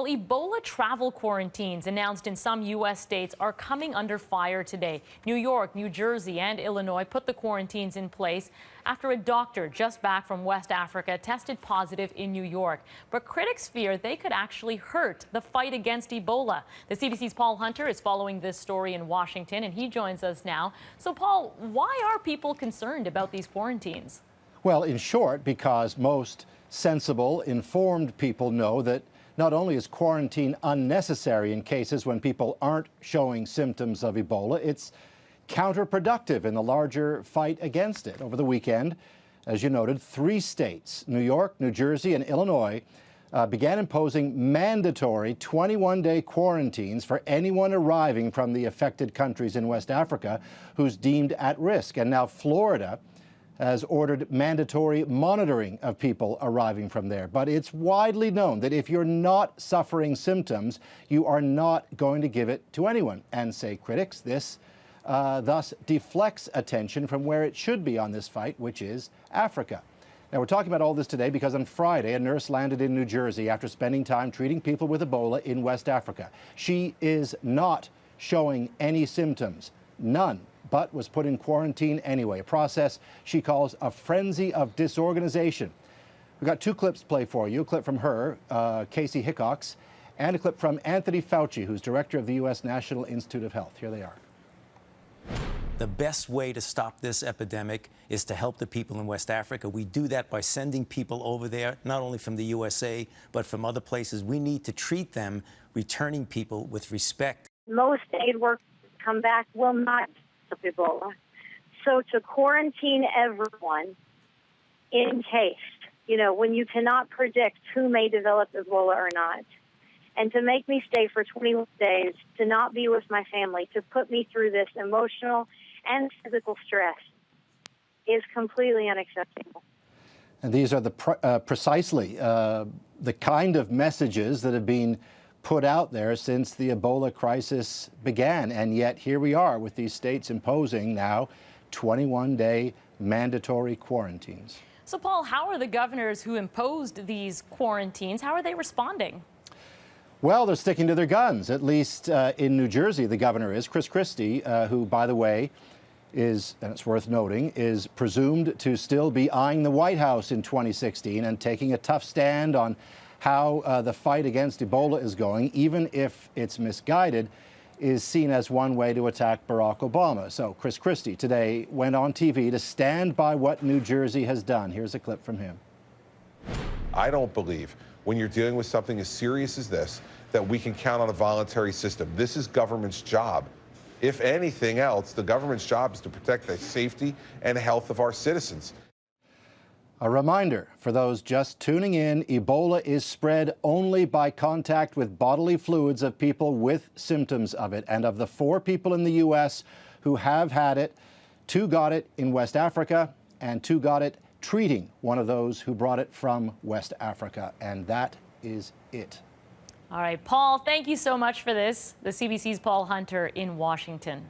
Well, Ebola travel quarantines announced in some U.S. states are coming under fire today. New York, New Jersey, and Illinois put the quarantines in place after a doctor just back from West Africa tested positive in New York. But critics fear they could actually hurt the fight against Ebola. The CBC's Paul Hunter is following this story in Washington, and he joins us now. So, Paul, why are people concerned about these quarantines? Well, in short, because most sensible, informed people know that not only is quarantine unnecessary in cases when people aren't showing symptoms of Ebola, it's counterproductive in the larger fight against it. Over the weekend, as you noted, 3 states, New York, New Jersey, and Illinois, began imposing mandatory 21-day quarantines for anyone arriving from the affected countries in West Africa who's deemed at risk. And now Florida has ordered mandatory monitoring of people arriving from there. But it's widely known that if you're not suffering symptoms, you are not going to give it to anyone. And, say critics, this thus deflects attention from where it should be on this fight, which is Africa. Now, we're talking about all this today because on Friday, a nurse landed in New Jersey after spending time treating people with Ebola in West Africa. She is not showing any symptoms, none, but was put in quarantine anyway, a process she calls a frenzy of disorganization. We've got 2 clips to play for you, a clip from her, Casey Hickox, and a clip from Anthony Fauci, who's director of the U.S. National Institute of Health. Here they are. The best way to stop this epidemic is to help the people in West Africa. We do that by sending people over there, not only from the USA, but from other places. We need to treat them, returning people, with respect. Most aid workers come back will not develop Ebola. So to quarantine everyone in case, when you cannot predict who may develop Ebola or not, and to make me stay for 21 days, to not be with my family, to put me through this emotional and physical stress is completely unacceptable. And these are precisely the kind of messages that have been put out there since the Ebola crisis began. And yet here we are with these states imposing now 21-day mandatory quarantines. So, Paul, how are the governors who imposed these quarantines, how are they responding? Well, they're sticking to their guns, at least in New Jersey. The governor is Chris Christie, who, by the way, is, and it's worth noting, is presumed to still be eyeing the White House in 2016 and taking a tough stand on how the fight against Ebola is going, even if it's misguided, is seen as one way to attack Barack Obama. So Chris Christie today went on TV to stand by what New Jersey has done. Here's a clip from him. I don't believe when you're dealing with something as serious as this that we can count on a voluntary system. This is government's job. If anything else, the government's job is to protect the safety and health of our citizens. A reminder for those just tuning in, Ebola is spread only by contact with bodily fluids of people with symptoms of it. And of the 4 people in the U.S. who have had it, 2 got it in West Africa and 2 got it treating one of those who brought it from West Africa. And that is it. All right, Paul, thank you so much for this. The CBC's Paul Hunter in Washington.